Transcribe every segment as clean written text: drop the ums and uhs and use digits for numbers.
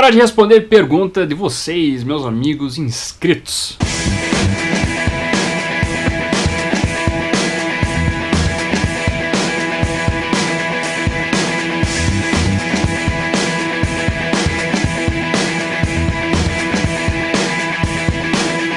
Hora de responder pergunta de vocês, meus amigos inscritos.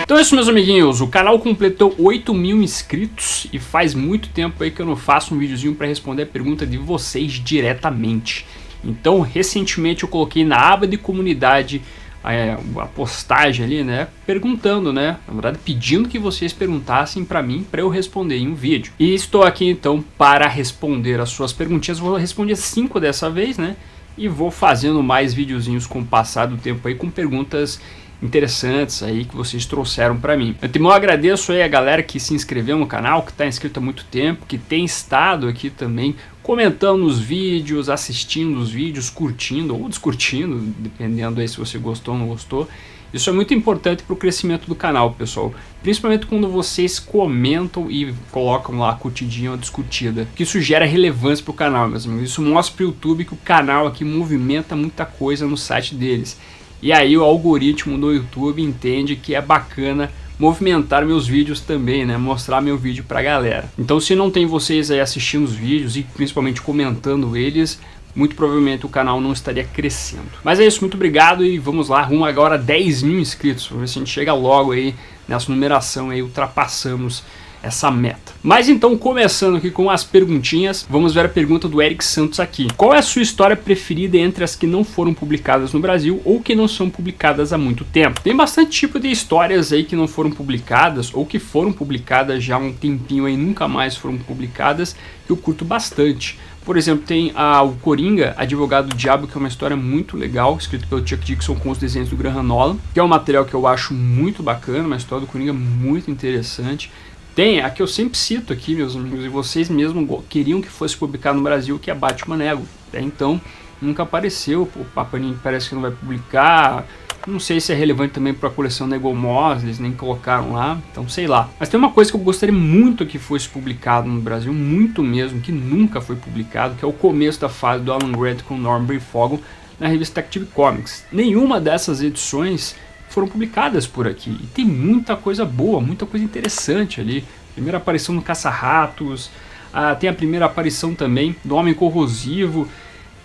Então é isso, meus amiguinhos, o canal completou 8.000 inscritos e faz muito tempo aí que eu não faço um videozinho para responder a pergunta de vocês diretamente. Então, recentemente eu coloquei na aba de comunidade a postagem ali, né, perguntando, né, na verdade pedindo que vocês perguntassem para mim, para eu responder em um vídeo. E estou aqui então para responder as suas perguntinhas, vou responder 5 dessa vez, né, e vou fazendo mais videozinhos com o passar do tempo aí com perguntas interessantes aí que vocês trouxeram para mim. Eu agradeço aí a galera que se inscreveu no canal, que está inscrito há muito tempo, que tem estado aqui também comentando os vídeos, assistindo os vídeos, curtindo ou descurtindo, dependendo aí se você gostou ou não gostou. Isso é muito importante para o crescimento do canal, pessoal. Principalmente quando vocês comentam e colocam lá a curtidinha ou discutida. Que isso gera relevância para o canal, meus amigos. Isso mostra para o YouTube que o canal aqui movimenta muita coisa no site deles. E aí o algoritmo do YouTube entende que é bacana movimentar meus vídeos também, né? Mostrar meu vídeo pra galera. Então, se não tem vocês aí assistindo os vídeos e principalmente comentando eles, muito provavelmente o canal não estaria crescendo. Mas é isso, muito obrigado e vamos lá, rumo agora a 10.000 inscritos. Vamos ver se a gente chega logo aí nessa numeração aí, ultrapassamos essa meta. Mas então, começando aqui com as perguntinhas, vamos ver a pergunta do Eric Santos aqui. Qual é a sua história preferida entre as que não foram publicadas no Brasil ou que não são publicadas há muito tempo? Tem bastante tipo de histórias aí que não foram publicadas ou que foram publicadas já há um tempinho aí, nunca mais foram publicadas, que eu curto bastante. Por exemplo, tem o Coringa, Advogado do Diabo, que é uma história muito legal, escrito pelo Chuck Dixon com os desenhos do Graham Nolan, que é um material que eu acho muito bacana, uma história do Coringa muito interessante. Tem a que eu sempre cito aqui, meus amigos, e vocês mesmos queriam que fosse publicado no Brasil, que é Batman Ego. Até então nunca apareceu, o Panini parece que não vai publicar, não sei se é relevante também para a coleção Nego Moss, eles nem colocaram lá, então sei lá. Mas tem uma coisa que eu gostaria muito que fosse publicado no Brasil, muito mesmo, que nunca foi publicado, que é o começo da fase do Alan Grant com o Norman Breyfogle na revista Detective Comics. Nenhuma dessas edições foram publicadas por aqui, e tem muita coisa boa, muita coisa interessante ali. Primeira aparição no Caça-Ratos, tem a primeira aparição também do Homem Corrosivo,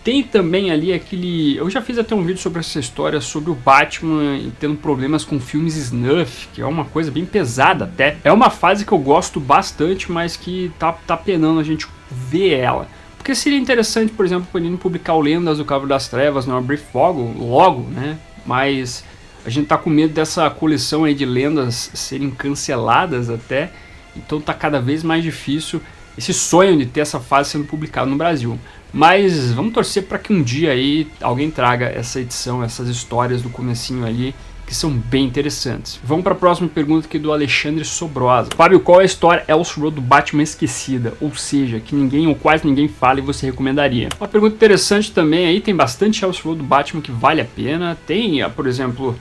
tem também ali aquele... Eu já fiz até um vídeo sobre essa história, sobre o Batman tendo problemas com filmes snuff, que é uma coisa bem pesada até. É uma fase que eu gosto bastante, mas que tá penando a gente ver ela. Porque seria interessante, por exemplo, o Panini publicar o Lendas do Cavaleiro das Trevas, no Breyfogle, logo, né? Mas a gente tá com medo dessa coleção aí de lendas serem canceladas até, então tá cada vez mais difícil esse sonho de ter essa fase sendo publicada no Brasil. Mas vamos torcer para que um dia aí alguém traga essa edição, essas histórias do comecinho ali, que são bem interessantes. Vamos para a próxima pergunta aqui do Alexandre Sobrosa. Fábio, qual é a história Elseworld do Batman esquecida? Ou seja, que ninguém ou quase ninguém fala e você recomendaria? Uma pergunta interessante também aí, tem bastante Elseworld do Batman que vale a pena. Tem, por exemplo,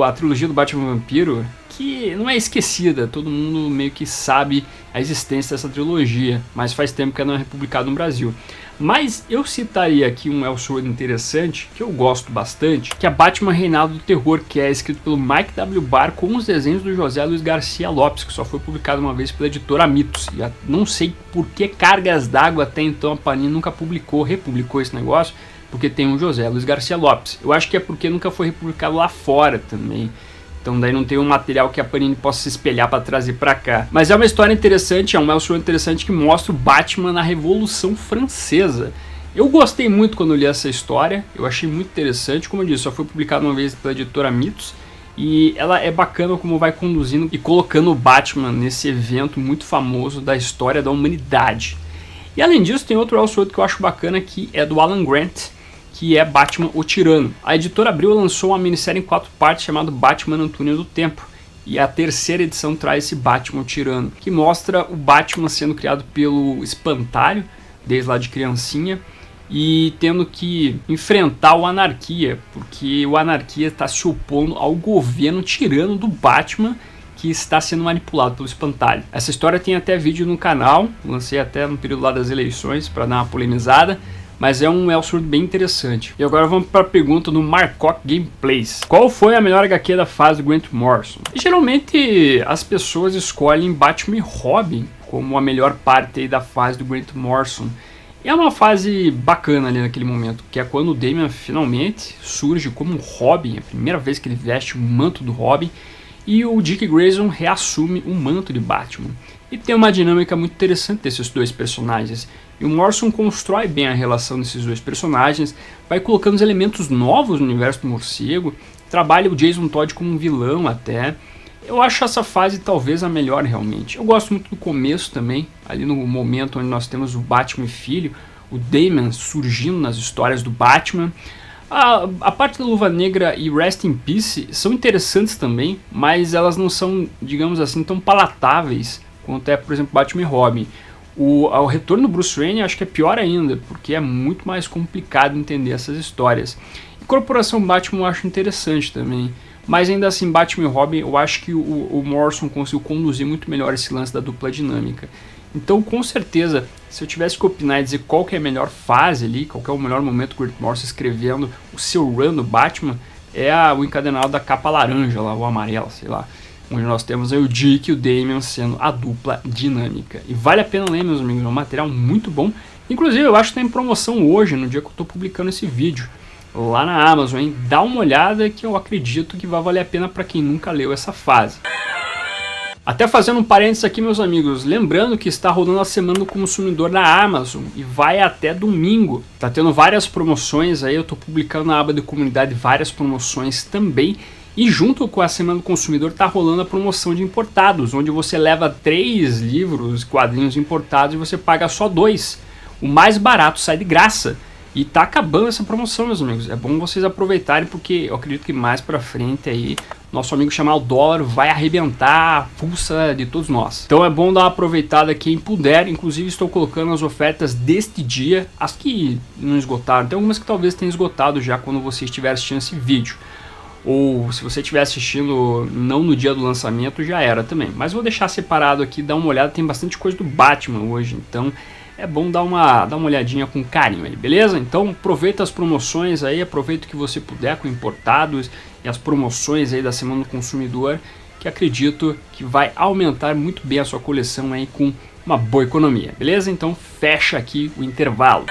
a trilogia do Batman Vampiro, que não é esquecida, todo mundo meio que sabe a existência dessa trilogia, mas faz tempo que ela não é republicada no Brasil. Mas eu citaria aqui um Elseworld interessante, que eu gosto bastante, que é Batman Reinado do Terror, que é escrito pelo Mike W. Barr com os desenhos do José Luiz Garcia Lopes, que só foi publicado uma vez pela editora Mitos. E não sei por que cargas d'água até então a Panini nunca republicou esse negócio, porque tem o José Luiz Garcia Lopes. Eu acho que é porque nunca foi republicado lá fora também. Então daí não tem um material que a Panini possa se espelhar para trazer para cá. Mas é uma história interessante, é um Elseworld interessante que mostra o Batman na Revolução Francesa. Eu gostei muito quando li essa história, eu achei muito interessante. Como eu disse, só foi publicado uma vez pela editora Mitos. E ela é bacana como vai conduzindo e colocando o Batman nesse evento muito famoso da história da humanidade. E além disso tem outro Elseworld que eu acho bacana, que é do Alan Grant, que é Batman o Tirano. A editora Abril lançou uma minissérie em 4 partes chamada Batman no Túnel do Tempo. E a terceira edição traz esse Batman o Tirano, que mostra o Batman sendo criado pelo Espantalho, desde lá de criancinha, e tendo que enfrentar o Anarquia, porque o Anarquia está se opondo ao governo tirano do Batman, que está sendo manipulado pelo Espantalho. Essa história tem até vídeo no canal, lancei até no período lá das eleições para dar uma polemizada, mas é um Elseworld bem interessante. E agora vamos para a pergunta do Marcock Gameplays. Qual foi a melhor HQ da fase do Grant Morrison? E, geralmente as pessoas escolhem Batman e Robin como a melhor parte aí da fase do Grant Morrison. E é uma fase bacana ali naquele momento, que é quando o Damian finalmente surge como Robin, a primeira vez que ele veste o manto do Robin, e o Dick Grayson reassume o manto de Batman. E tem uma dinâmica muito interessante desses dois personagens. E o Morrison constrói bem a relação desses dois personagens, vai colocando os elementos novos no universo do morcego, trabalha o Jason Todd como um vilão até. Eu acho essa fase talvez a melhor realmente. Eu gosto muito do começo também, ali no momento onde nós temos o Batman e filho, o Damian surgindo nas histórias do Batman. A parte da Luva Negra e Rest in Peace são interessantes também, mas elas não são, digamos assim, tão palatáveis quanto é, por exemplo, Batman e Robin. O retorno do Bruce Wayne acho que é pior ainda, porque é muito mais complicado entender essas histórias. E Corporação Batman eu acho interessante também. Mas ainda assim, Batman e Robin, eu acho que o Morrison conseguiu conduzir muito melhor esse lance da dupla dinâmica. Então, com certeza, se eu tivesse que opinar e dizer qual que é a melhor fase ali, qual que é o melhor momento que o Grant Morrison escrevendo o seu run do Batman, é o encadenado da capa laranja lá, ou amarela, sei lá. Onde nós temos aí o Dick e o Damian sendo a dupla dinâmica. E vale a pena ler, meus amigos, é um material muito bom. Inclusive, eu acho que está em promoção hoje, no dia que eu estou publicando esse vídeo. Lá na Amazon, hein? Dá uma olhada que eu acredito que vai valer a pena para quem nunca leu essa fase. Até fazendo um parênteses aqui, meus amigos, lembrando que está rolando a Semana do Consumidor da Amazon e vai até domingo. Tá tendo várias promoções aí, eu tô publicando na aba de comunidade várias promoções também. E junto com a Semana do Consumidor tá rolando a promoção de importados, onde você leva 3 livros, quadrinhos importados e você paga só 2. O mais barato sai de graça. E tá acabando essa promoção, meus amigos. É bom vocês aproveitarem, porque eu acredito que mais pra frente aí nosso amigo chamado dólar vai arrebentar a pulsa de todos nós. Então é bom dar uma aproveitada quem puder. Inclusive estou colocando as ofertas deste dia, as que não esgotaram. Tem algumas que talvez tenham esgotado já quando você estiver assistindo esse vídeo. Ou se você estiver assistindo não no dia do lançamento, já era também. Mas vou deixar separado aqui, dar uma olhada. Tem bastante coisa do Batman hoje, então é bom dar uma olhadinha com carinho aí, beleza? Então aproveita as promoções aí, aproveita o que você puder com importados e as promoções aí da Semana do Consumidor, que acredito que vai aumentar muito bem a sua coleção aí com uma boa economia, beleza? Então fecha aqui o intervalo.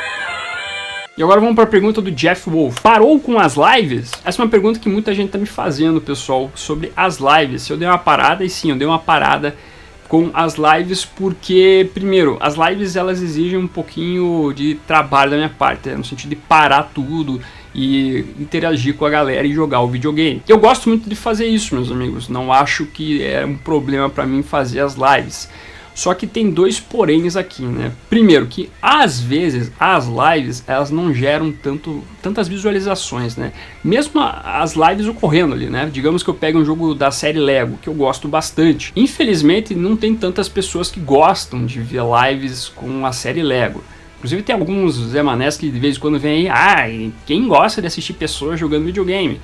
E agora vamos para a pergunta do Jeff Wolf. Parou com as lives? Essa é uma pergunta que muita gente está me fazendo, pessoal, sobre as lives. Se eu dei uma parada, e sim, eu dei uma parada com as lives, porque, primeiro, as lives elas exigem um pouquinho de trabalho da minha parte, no sentido de parar tudo e interagir com a galera e jogar o videogame. Eu gosto muito de fazer isso, meus amigos, não acho que é um problema para mim fazer as lives. Só que tem 2 poréns aqui, né? Primeiro, que às vezes as lives elas não geram tantas visualizações, né? Mesmo as lives ocorrendo ali, né? Digamos que eu pego um jogo da série Lego, que eu gosto bastante. Infelizmente, não tem tantas pessoas que gostam de ver lives com a série Lego. Inclusive tem alguns Zé Manés que de vez em quando vem aí, quem gosta de assistir pessoas jogando videogame?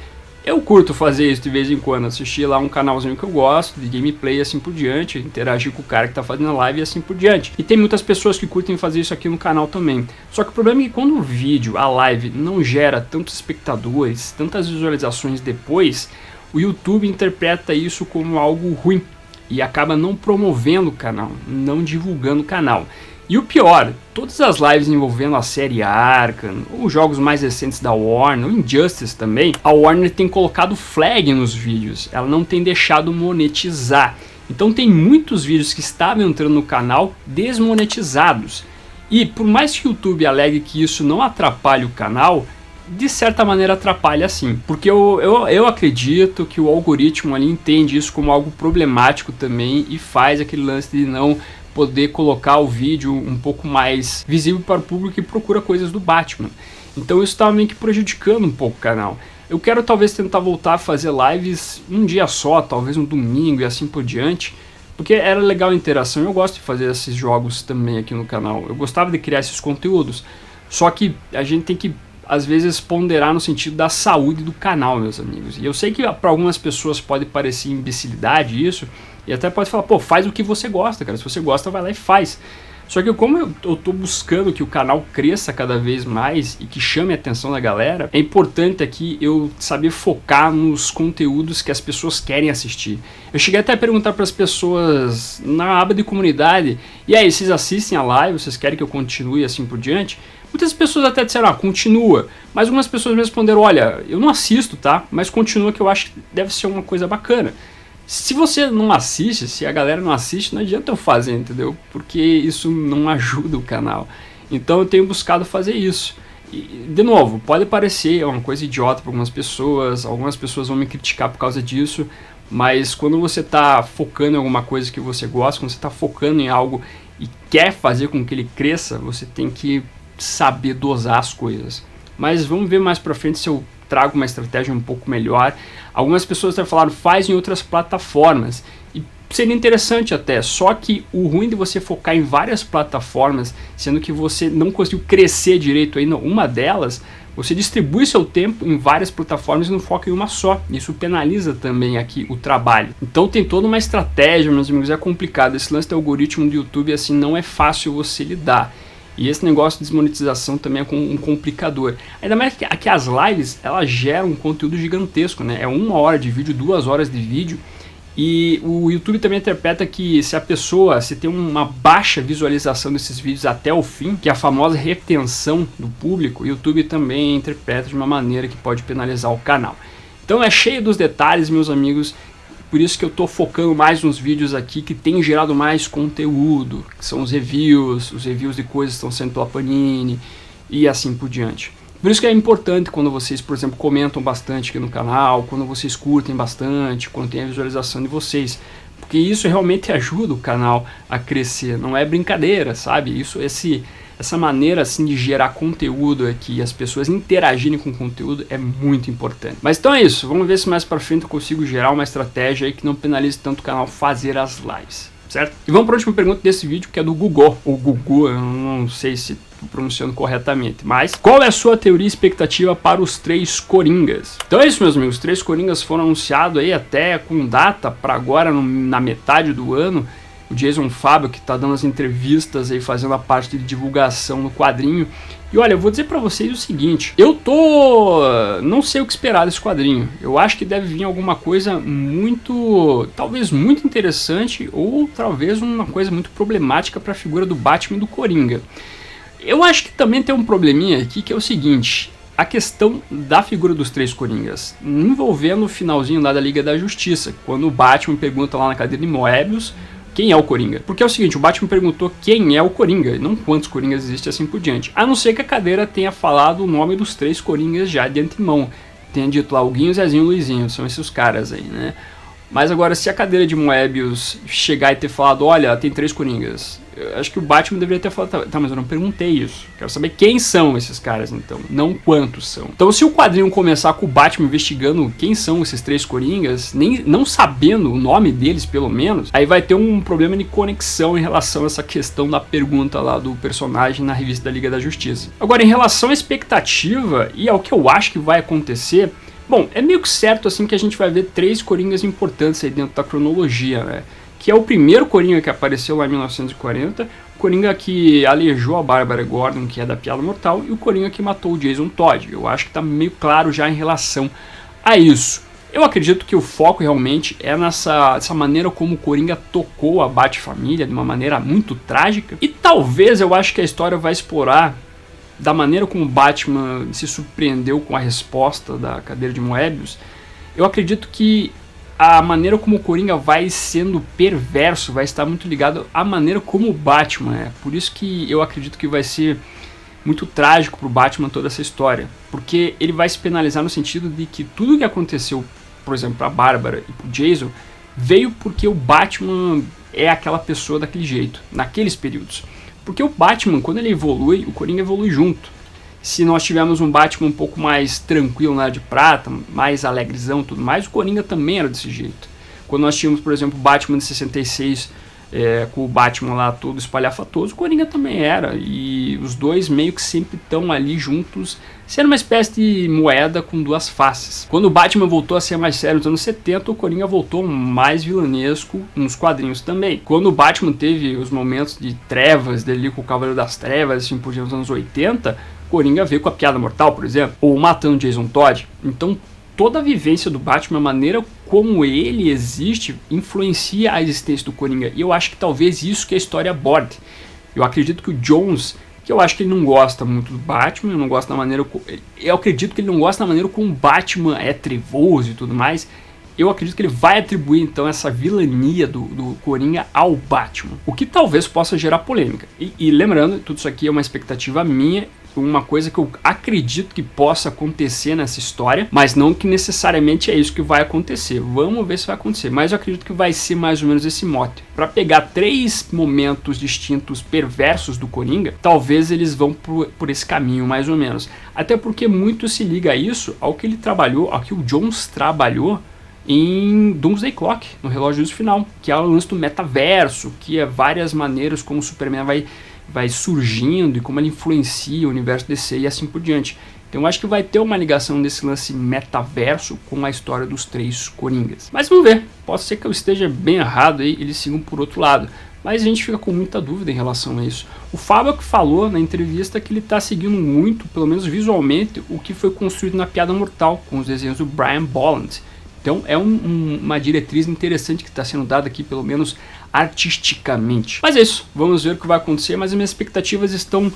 Eu curto fazer isso de vez em quando, assistir lá um canalzinho que eu gosto, de gameplay e assim por diante, interagir com o cara que tá fazendo a live e assim por diante. E tem muitas pessoas que curtem fazer isso aqui no canal também. Só que o problema é que quando o vídeo, a live, não gera tantos espectadores, tantas visualizações depois, o YouTube interpreta isso como algo ruim e acaba não promovendo o canal, não divulgando o canal. E o pior, todas as lives envolvendo a série Arkham, ou jogos mais recentes da Warner, ou Injustice também, a Warner tem colocado flag nos vídeos, ela não tem deixado monetizar. Então tem muitos vídeos que estavam entrando no canal desmonetizados. E por mais que o YouTube alegue que isso não atrapalhe o canal, de certa maneira atrapalha sim. Porque eu acredito que o algoritmo ali entende isso como algo problemático também e faz aquele lance de não poder colocar o vídeo um pouco mais visível para o público que procura coisas do Batman. Então isso está meio que prejudicando um pouco o canal. Eu quero talvez tentar voltar a fazer lives um dia só, talvez um domingo e assim por diante, porque era legal a interação. Eu gosto de fazer esses jogos também aqui no canal. Eu gostava de criar esses conteúdos, só que a gente tem que às vezes ponderar no sentido da saúde do canal, meus amigos. E eu sei que para algumas pessoas pode parecer imbecilidade isso, e até pode falar, pô, faz o que você gosta, cara. Se você gosta, vai lá e faz. Só que como eu tô buscando que o canal cresça cada vez mais e que chame a atenção da galera, é importante aqui eu saber focar nos conteúdos que as pessoas querem assistir. Eu cheguei até a perguntar para as pessoas na aba de comunidade, e aí, vocês assistem a live, vocês querem que eu continue assim por diante? Muitas pessoas até disseram, continua, mas algumas pessoas me responderam, olha, eu não assisto, tá? Mas continua que eu acho que deve ser uma coisa bacana. Se você não assiste, se a galera não assiste, não adianta eu fazer, entendeu? Porque isso não ajuda o canal. Então eu tenho buscado fazer isso. E, de novo, pode parecer uma coisa idiota para algumas pessoas vão me criticar por causa disso, mas quando você está focando em alguma coisa que você gosta, quando você está focando em algo e quer fazer com que ele cresça, você tem que saber dosar as coisas. Mas vamos ver mais pra frente se eu trago uma estratégia um pouco melhor. Algumas pessoas até falaram, faz em outras plataformas. E seria interessante até, só que o ruim de você focar em várias plataformas, sendo que você não conseguiu crescer direito aí uma delas, você distribui seu tempo em várias plataformas e não foca em uma só. Isso penaliza também aqui o trabalho. Então tem toda uma estratégia, meus amigos, é complicado. Esse lance do algoritmo do YouTube assim não é fácil você lidar. E esse negócio de desmonetização também é um complicador. Ainda mais que as lives, elas geram um conteúdo gigantesco, né? É 1 hora de vídeo, 2 horas de vídeo. E o YouTube também interpreta que se tem uma baixa visualização desses vídeos até o fim, que é a famosa retenção do público, o YouTube também interpreta de uma maneira que pode penalizar o canal. Então é cheio dos detalhes, meus amigos. Por isso que eu estou focando mais nos vídeos aqui que tem gerado mais conteúdo, que são os reviews de coisas que estão sendo pela Panini e assim por diante. Por isso que é importante quando vocês, por exemplo, comentam bastante aqui no canal, quando vocês curtem bastante, quando tem a visualização de vocês, porque isso realmente ajuda o canal a crescer, não é brincadeira, sabe? Essa maneira assim de gerar conteúdo aqui, as pessoas interagirem com o conteúdo é muito importante. Mas então é isso, vamos ver se mais pra frente eu consigo gerar uma estratégia aí que não penalize tanto o canal fazer as lives, certo? E vamos para a última pergunta desse vídeo, que é do Gugu, ou Gugu, eu não sei se estou pronunciando corretamente, mas qual é a sua teoria e expectativa para os 3 Coringas? Então é isso, meus amigos, os 3 Coringas foram anunciados aí até com data para agora na metade do ano. O Jason Fabio, que está dando as entrevistas aí, fazendo a parte de divulgação no quadrinho. E olha, eu vou dizer para vocês o seguinte, não sei o que esperar desse quadrinho. Eu acho que deve vir alguma coisa talvez muito interessante, ou talvez uma coisa muito problemática para a figura do Batman e do Coringa. Eu acho que também tem um probleminha aqui, que é o seguinte, a questão da figura dos 3 Coringas, envolvendo o finalzinho lá da Liga da Justiça, quando o Batman pergunta lá na cadeira de Moebius quem é o Coringa. Porque é o seguinte, o Batman perguntou quem é o Coringa, e não quantos Coringas existem assim por diante. A não ser que a cadeira tenha falado o nome dos 3 Coringas já de antemão. Tenha dito lá, Huguinho, Zezinho, Luizinho, são esses caras aí, né? Mas agora, se a cadeira de Moebius chegar e ter falado, olha, tem 3 Coringas, eu acho que o Batman deveria ter falado, tá, mas eu não perguntei isso. Quero saber quem são esses caras, então, não quantos são. Então, se o quadrinho começar com o Batman investigando quem são esses 3 Coringas, não sabendo o nome deles, pelo menos, aí vai ter um problema de conexão em relação a essa questão da pergunta lá do personagem na revista da Liga da Justiça. Agora, em relação à expectativa e ao que eu acho que vai acontecer, bom, é meio que certo assim que a gente vai ver 3 Coringas importantes aí dentro da cronologia, né? Que é o primeiro Coringa que apareceu lá em 1940, o Coringa que aleijou a Bárbara Gordon, que é da Piada Mortal, e o Coringa que matou o Jason Todd. Eu acho que tá meio claro já em relação a isso. Eu acredito que o foco realmente é essa maneira como o Coringa tocou a Bat-família, de uma maneira muito trágica. E talvez eu acho que a história vai explorar da maneira como o Batman se surpreendeu com a resposta da cadeira de Moebius. Eu acredito que a maneira como o Coringa vai sendo perverso vai estar muito ligado à maneira como o Batman é. Por isso que eu acredito que vai ser muito trágico para o Batman toda essa história. Porque ele vai se penalizar no sentido de que tudo o que aconteceu, por exemplo, para a Bárbara e para o Jason, veio porque o Batman é aquela pessoa daquele jeito, naqueles períodos. Porque o Batman, quando ele evolui, o Coringa evolui junto. Se nós tivermos um Batman um pouco mais tranquilo na Era de Prata, mais alegrezão e tudo mais, o Coringa também era desse jeito. Quando nós tínhamos, por exemplo, o Batman de 66 com o Batman lá todo espalhafatoso, o Coringa também era, e os dois meio que sempre estão ali juntos, sendo uma espécie de moeda com duas faces. Quando o Batman voltou a ser mais sério nos anos 70, o Coringa voltou mais vilanesco nos quadrinhos também. Quando o Batman teve os momentos de trevas dele com o Cavaleiro das Trevas, assim por diante, nos anos 80, o Coringa veio com a Piada Mortal, por exemplo, ou matando Jason Todd. Então toda a vivência do Batman, a maneira como ele existe, influencia a existência do Coringa. E eu acho que talvez isso que a história aborde. Eu acredito que o Jones, que eu acho que ele não gosta muito do Batman, eu acredito que ele não gosta da maneira como o Batman é trevoso e tudo mais. Eu acredito que ele vai atribuir então essa vilania do Coringa ao Batman, o que talvez possa gerar polêmica. E lembrando, tudo isso aqui é uma expectativa minha, uma coisa que eu acredito que possa acontecer nessa história, mas não que necessariamente é isso que vai acontecer. Vamos ver se vai acontecer, mas eu acredito que vai ser mais ou menos esse mote. Para pegar 3 momentos distintos perversos do Coringa, talvez eles vão por esse caminho mais ou menos. Até porque muito se liga a isso, ao que ele trabalhou, ao que o Jones trabalhou em Doomsday Clock, no Relógio do Final, que é o lance do metaverso, que é várias maneiras como o Superman vai surgindo e como ele influencia o universo DC e assim por diante. Então eu acho que vai ter uma ligação desse lance metaverso com a história dos 3 Coringas. Mas vamos ver, pode ser que eu esteja bem errado aí, eles sigam por outro lado. Mas a gente fica com muita dúvida em relação a isso. O Fábio que falou na entrevista que ele está seguindo muito, pelo menos visualmente, o que foi construído na Piada Mortal, com os desenhos do Brian Bolland. Então é uma diretriz interessante que está sendo dada aqui, pelo menos artisticamente. Mas é isso, vamos ver o que vai acontecer, mas as minhas expectativas estão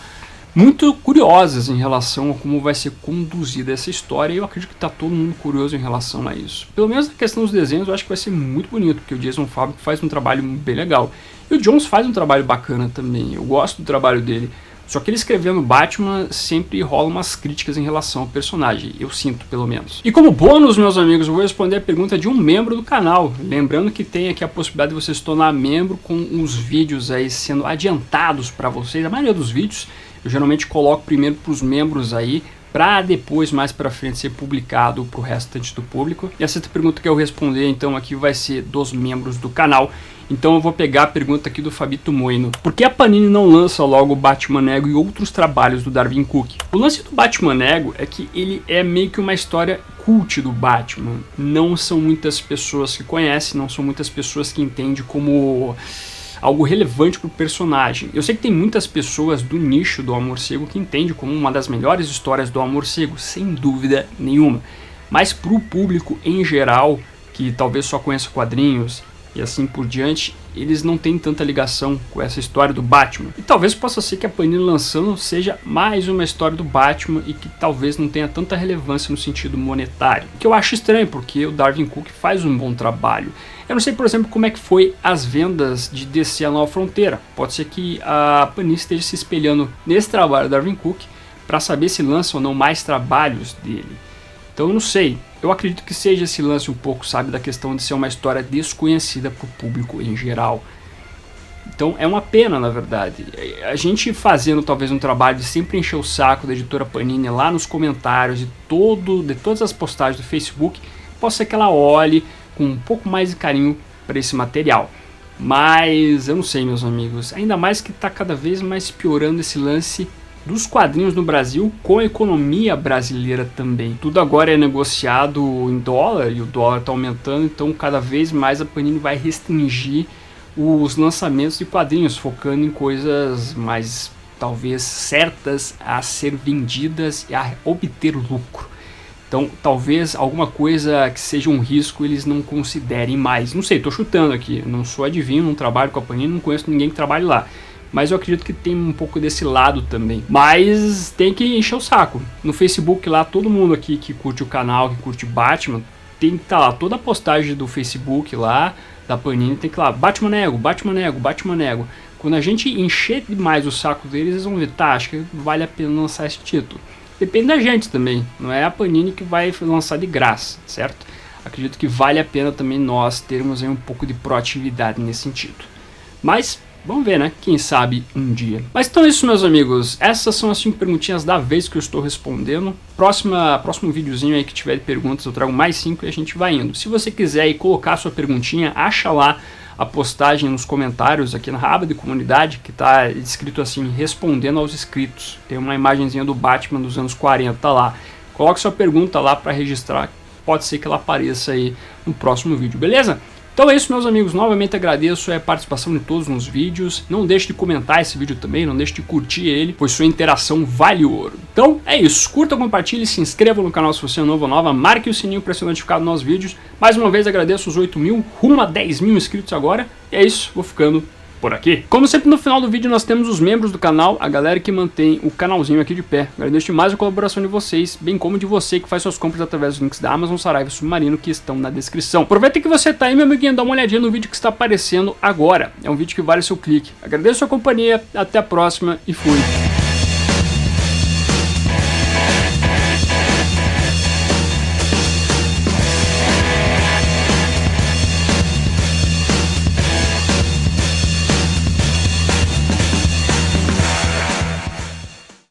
muito curiosas em relação a como vai ser conduzida essa história, e eu acredito que está todo mundo curioso em relação a isso. Pelo menos na questão dos desenhos eu acho que vai ser muito bonito, porque o Jason Fabro faz um trabalho bem legal. E o Jones faz um trabalho bacana também, eu gosto do trabalho dele. Só que ele escrevendo Batman sempre rola umas críticas em relação ao personagem, eu sinto pelo menos. E como bônus, meus amigos, eu vou responder a pergunta de um membro do canal. Lembrando que tem aqui a possibilidade de você se tornar membro com os vídeos aí sendo adiantados para vocês. A maioria dos vídeos eu geralmente coloco primeiro para os membros aí, para depois, mais para frente, ser publicado para o restante do público. E essa pergunta que eu responder então aqui vai ser dos membros do canal. Então eu vou pegar a pergunta aqui do Fabito Moino. Por que a Panini não lança logo o Batman Ego e outros trabalhos do Darwin Cook? O lance do Batman Ego é que ele é meio que uma história cult do Batman. Não são muitas pessoas que conhecem, não são muitas pessoas que entendem como algo relevante para o personagem. Eu sei que tem muitas pessoas do nicho do Homem-Morcego que entendem como uma das melhores histórias do Homem-Morcego, sem dúvida nenhuma. Mas para o público em geral, que talvez só conheça quadrinhos e assim por diante, eles não têm tanta ligação com essa história do Batman. E talvez possa ser que a Panini lançando seja mais uma história do Batman e que talvez não tenha tanta relevância no sentido monetário. O que eu acho estranho, porque o Darwin Cook faz um bom trabalho. Eu não sei, por exemplo, como é que foi as vendas de DC A Nova Fronteira. Pode ser que a Panini esteja se espelhando nesse trabalho do Darwin Cook para saber se lança ou não mais trabalhos dele. Então eu não sei, eu acredito que seja esse lance um pouco, sabe, da questão de ser uma história desconhecida para o público em geral. Então é uma pena, na verdade. A gente fazendo talvez um trabalho de sempre encher o saco da editora Panini lá nos comentários de todas as postagens do Facebook, pode ser que ela olhe com um pouco mais de carinho para esse material. Mas eu não sei, meus amigos, ainda mais que está cada vez mais piorando esse lance dos quadrinhos no Brasil com a economia brasileira também. Tudo agora é negociado em dólar e o dólar está aumentando, então cada vez mais a Panini vai restringir os lançamentos de quadrinhos, focando em coisas mais talvez certas a ser vendidas e a obter lucro. Então talvez alguma coisa que seja um risco eles não considerem mais. Não sei, estou chutando aqui, não sou adivinho, não trabalho com a Panini, não conheço ninguém que trabalhe lá. Mas eu acredito que tem um pouco desse lado também. Mas tem que encher o saco. No Facebook lá, todo mundo aqui que curte o canal, que curte Batman, tem que estar lá. Toda a postagem do Facebook lá, da Panini, tem que ir lá, Batman Ego, Batman Ego, Batman Ego. Quando a gente encher demais o saco deles, eles vão ver, tá, acho que vale a pena lançar esse título. Depende da gente também, não é a Panini que vai lançar de graça, certo? Acredito que vale a pena também nós termos aí um pouco de proatividade nesse sentido. Mas Vamos ver, né? Quem sabe um dia. Mas então é isso, meus amigos. Essas são as 5 perguntinhas da vez que eu estou respondendo. Próximo videozinho aí que tiver de perguntas, eu trago mais 5 e a gente vai indo. Se você quiser aí colocar a sua perguntinha, acha lá a postagem nos comentários aqui na aba de comunidade, que tá escrito assim, respondendo aos inscritos. Tem uma imagenzinha do Batman dos anos 40 lá. Coloque sua pergunta lá para registrar. Pode ser que ela apareça aí no próximo vídeo, beleza? Então é isso, meus amigos, novamente agradeço a participação de todos nos vídeos, não deixe de comentar esse vídeo também, não deixe de curtir ele, pois sua interação vale ouro. Então é isso, curta, compartilhe, se inscreva no canal se você é novo ou nova, marque o sininho para ser notificado nos nossos vídeos. Mais uma vez agradeço os 8 mil, rumo a 10 mil inscritos agora, e é isso, vou ficando por aqui. Como sempre, no final do vídeo nós temos os membros do canal, a galera que mantém o canalzinho aqui de pé. Agradeço demais a colaboração de vocês, bem como de você que faz suas compras através dos links da Amazon, Saraiva e Submarino que estão na descrição. Aproveita que você tá aí, meu amiguinho, dá uma olhadinha no vídeo que está aparecendo agora. É um vídeo que vale seu clique. Agradeço a sua companhia, até a próxima e fui.